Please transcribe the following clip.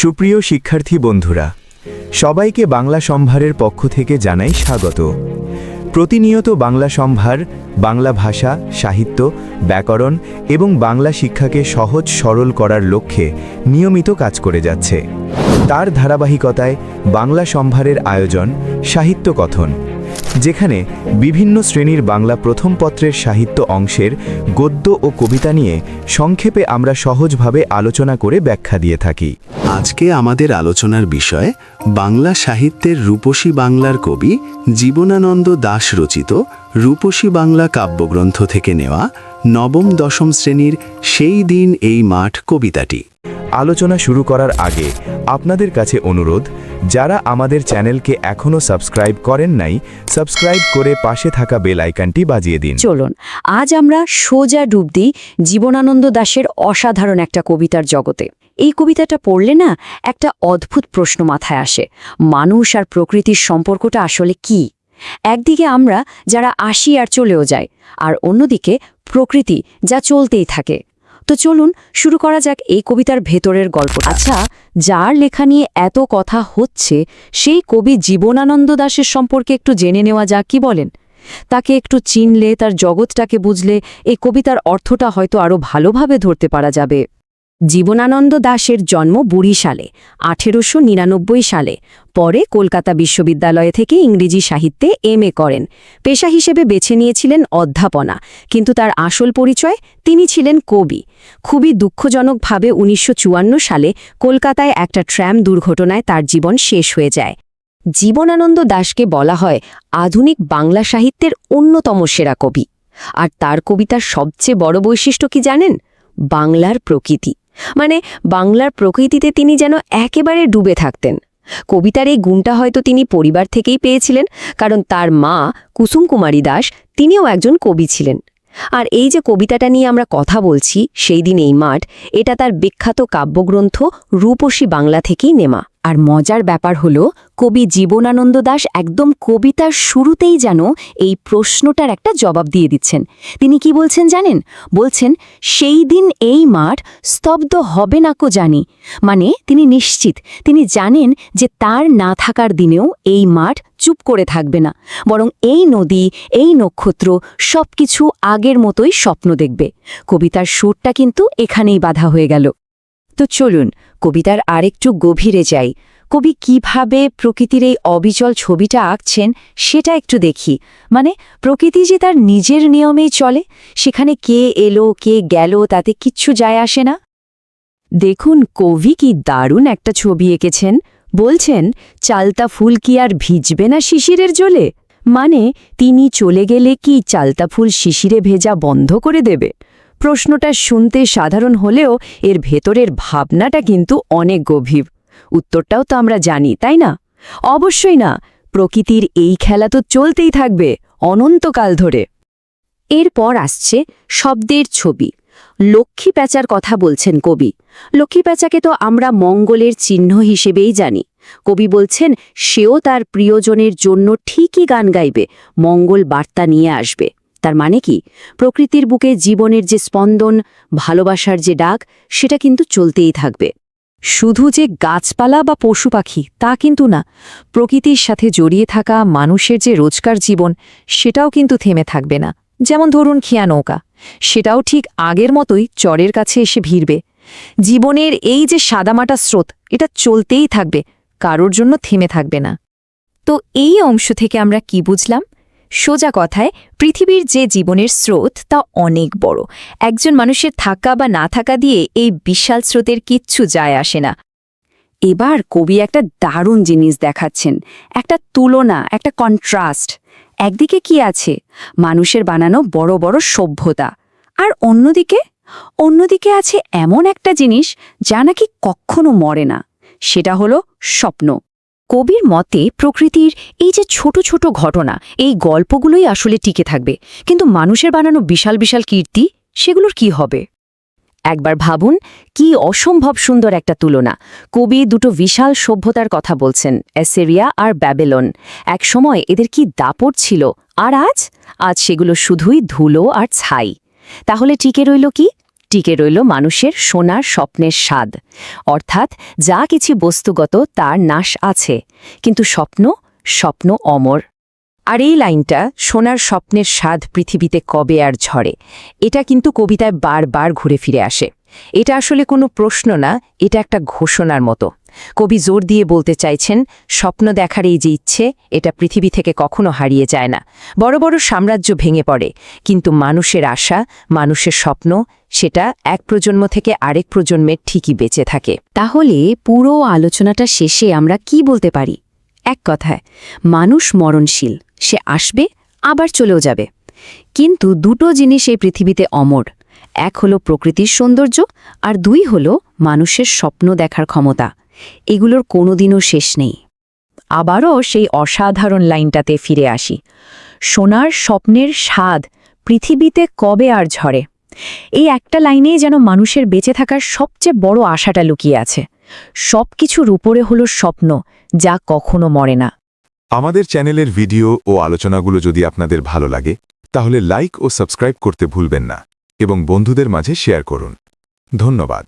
সুপ্রিয় শিক্ষার্থী বন্ধুরা, সবাইকে বাংলা সম্ভারের পক্ষ থেকে জানাই স্বাগত। প্রতিনিয়ত বাংলা সম্ভার বাংলা ভাষা, সাহিত্য, ব্যাকরণ এবং বাংলা শিক্ষাকে সহজ সরল করার লক্ষ্যে নিয়মিত কাজ করে যাচ্ছে। তার ধারাবাহিকতায় বাংলা সম্ভারের আয়োজন সাহিত্য কথন, যেখানে বিভিন্ন শ্রেণীর বাংলা প্রথম পত্রের সাহিত্য অংশের গদ্য ও কবিতা নিয়ে সংক্ষেপে আমরা সহজভাবে আলোচনা করে ব্যাখ্যা দিয়ে থাকি। আজকে আমাদের আলোচনার বিষয় বাংলা সাহিত্যের রূপসী বাংলার কবি জীবনানন্দ দাশ রচিত রূপসী বাংলা কাব্যগ্রন্থ থেকে নেওয়া নবম-দশম শ্রেণীর সেই দিন এই মাঠ কবিতাটি। আলোচনা শুরু করার আগে আপনাদের কাছে অনুরোধ, যারা আমাদের চ্যানেলকে এখনও সাবস্ক্রাইব করেন নাই, সাবস্ক্রাইব করে পাশে থাকা বেল আইকনটি বাজিয়ে দিন। চলুন আজ আমরা সোজা ডুব দিই জীবনানন্দ দাশের অসাধারণ একটা কবিতার জগতে। এই কবিতাটা পড়লে না একটা অদ্ভুত প্রশ্ন মাথায় আসে, মানুষ আর প্রকৃতির সম্পর্কটা আসলে কি? একদিকে আমরা যারা আসি আর চলেও যাই, আর অন্যদিকে প্রকৃতি যা চলতেই থাকে। তো চলুন শুরু করা যাক এই কবিতার ভেতরের গল্প। আচ্ছা, যার লেখা নিয়ে এত কথা হচ্ছে সেই কবি জীবনানন্দ দাশের সম্পর্কে একটু জেনে নেওয়া যাক, কি বলেন? তাকে একটু চিনলে, তার জগৎটাকে বুঝলে এই কবিতার অর্থটা হয়তো আরও ভালোভাবে ধরতে পারা যাবে। জীবনানন্দ দাশের জন্ম বরিশালে 1899 সালে। পরে কলকাতা বিশ্ববিদ্যালয় থেকে ইংরেজি সাহিত্যে এমএ করেন। পেশা হিসেবে বেছে নিয়েছিলেন অধ্যাপনা, কিন্তু তার আসল পরিচয় তিনি ছিলেন কবি। খুবই দুঃখজনকভাবে 1954 সালে কলকাতায় একটা ট্র্যাম দুর্ঘটনায় তার জীবন শেষ হয়ে যায়। জীবনানন্দ দাশকে বলা হয় আধুনিক বাংলা সাহিত্যের অন্যতম সেরা কবি। আর তার কবিতার সবচেয়ে বড় বৈশিষ্ট্য কি জানেন? বাংলার প্রকৃতি। মানে বাংলার প্রকৃতিতে তিনি যেন একেবারে ডুবে থাকতেন। কবিতার এই গুণটা হয়তো তিনি পরিবার থেকেই পেয়েছিলেন, কারণ তার মা কুসুম কুমারী দাস তিনিও একজন কবি ছিলেন। আর এই যে কবিতাটা নিয়ে আমরা কথা বলছি, সেই দিন এই মাঠ, এটা তার বিখ্যাত কাব্যগ্রন্থ রূপসী বাংলা থেকেই নেওয়া। আর মজার ব্যাপার হলো, কবি জীবনানন্দ দাশ একদম কবিতার শুরুতেই যেন এই প্রশ্নটার একটা জবাব দিয়ে দিচ্ছেন। তিনি কি বলছেন জানেন? বলছেন, সেই দিন এই মাঠ স্তব্ধ হবে না কো জানি। মানে তিনি নিশ্চিত, তিনি জানেন যে তার না থাকার দিনেও এই মাঠ চুপ করে থাকবে না, বরং এই নদী, এই নক্ষত্র সবকিছু আগের মতোই স্বপ্ন দেখবে। কবিতার সুরটা কিন্তু এখানেই বাধা হয়ে গেল। তো চলুন কবিতার আরেকটু গভীরে যাই। কবি কিভাবে প্রকৃতির এই অবিচল ছবিটা আঁকছেন সেটা একটু দেখি। মানে প্রকৃতি যে তার নিজের নিয়মেই চলে, সেখানে কে এলো কে গেল তাতে কিচ্ছু যায় আসে না। দেখুন কবি কি দারুণ একটা ছবি এঁকেছেন। বলছেন, চালতা ফুল কি আর ভিজবে না শিশিরের জলে? মানে তিনি চলে গেলে কি চালতা ফুল শিশিরে ভেজা বন্ধ করে দেবে? প্রশ্নটা শুনতে সাধারণ হলেও এর ভেতরের ভাবনাটা কিন্তু অনেক গভীর। উত্তরটাও তো আমরা জানি, তাই না? অবশ্যই না, প্রকৃতির এই খেলা তো চলতেই থাকবে অনন্তকাল ধরে। এরপর আসছে শব্দের ছবি। লক্ষ্মী প্যাঁচার কথা বলছেন কবি। লক্ষ্মী প্যাঁচাকে তো আমরা মঙ্গলের চিহ্ন হিসেবেই জানি। কবি বলছেন, সেও তার প্রিয়জনের জন্য ঠিকই গান গাইবে, মঙ্গল বার্তা নিয়ে আসবে। তার মানে কি? প্রকৃতির বুকে জীবনের যে স্পন্দন, ভালোবাসার যে ডাক, সেটা কিন্তু চলতেই থাকবে। শুধু যে গাছপালা বা পশু পাখি তা কিন্তু না, প্রকৃতির সাথে জড়িয়ে থাকা মানুষের যে রোজকার জীবন, সেটাও কিন্তু থেমে থাকবে না। যেমন ধরুন খেয়া নৌকা, সেটাও ঠিক আগের মতোই চরের কাছে এসে ভিড়বে। জীবনের এই যে সাদামাটা স্রোত, এটা চলতেই থাকবে, কারোর জন্য থেমে থাকবে না। তো এই অংশ থেকে আমরা কি বুঝলাম? সোজা কথায়, পৃথিবীর যে জীবনের স্রোত তা অনেক বড়। একজন মানুষের থাকা বা না থাকা দিয়ে এই বিশাল স্রোতের কিচ্ছু যায় আসে না। এবার কবি একটা দারুণ জিনিস দেখাচ্ছেন, একটা তুলনা, একটা কন্ট্রাস্ট। একদিকে কি আছে? মানুষের বানানো বড় বড় সভ্যতা, আর অন্যদিকে আছে এমন একটা জিনিস যা নাকি কখনো মরে না। সেটা হলো স্বপ্ন। কবির মতে প্রকৃতির এই যে ছোট ছোট ঘটনা, এই গল্পগুলোই আসলে টিকে থাকবে, কিন্তু মানুষের বানানো বিশাল বিশাল কীর্তি, সেগুলোর কি হবে? একবার ভাবুন, কি অসম্ভব সুন্দর একটা তুলনা। কবি দুটো বিশাল সভ্যতার কথা বলছেন, অ্যাসিরিয়া আর ব্যাবিলন। একসময় এদের কি দাপট ছিল, আর আজ সেগুলো শুধুই ধুলো আর ছাই। তাহলে টিকে রইল কি? টিকে রইল মানুষের সোনার স্বপ্নের স্বাদ অর্থাৎ যা কিছু বস্তুগত তার নাশ আছে কিন্তু স্বপ্ন অমর। আর এই লাইনটা সোনার স্বপ্নের স্বাদ পৃথিবীতে কবে আর ঝরে, এটা কিন্তু কবিতায় বারবার ঘুরে ফিরে আসে। এটা আসলে কোনো প্রশ্ন না, এটা একটা ঘোষণার মতো। কবি জোর দিয়ে বলতে চাইছেন স্বপ্ন দেখার এই যে ইচ্ছে, এটা পৃথিবী থেকে কখনো হারিয়ে যায় না। বড় বড় সাম্রাজ্য ভেঙে পড়ে, কিন্তু মানুষের আশা, মানুষের স্বপ্ন, সেটা এক প্রজন্ম থেকে আরেক প্রজন্মের ঠিকই বেঁচে থাকে। তাহলে পুরো আলোচনাটা শেষে আমরা কি বলতে পারি? এক কথায়, মানুষ মরণশীল, সে আসবে আবার চলেও যাবে। কিন্তু দুটো জিনিস এই পৃথিবীতে অমর, এক হলো প্রকৃতির সৌন্দর্য, আর দুই হলো মানুষের স্বপ্ন দেখার ক্ষমতা। এগুলোর কোনোদিনও শেষ নেই। আবারও সেই অসাধারণ লাইনটাতে ফিরে আসি, সোনার স্বপ্নের স্বাদ পৃথিবীতে কবে আর ঝরে। এই একটা লাইনেই যেন মানুষের বেঁচে থাকার সবচেয়ে বড় আশাটা লুকিয়ে আছে। সব কিছুর উপরে হলো স্বপ্ন, যা কখনো মরে না। আমাদের চ্যানেলের ভিডিও ও আলোচনাগুলো যদি আপনাদের ভালো লাগে তাহলে লাইক ও সাবস্ক্রাইব করতে ভুলবেন না এবং বন্ধুদের মাঝে শেয়ার করুন। ধন্যবাদ।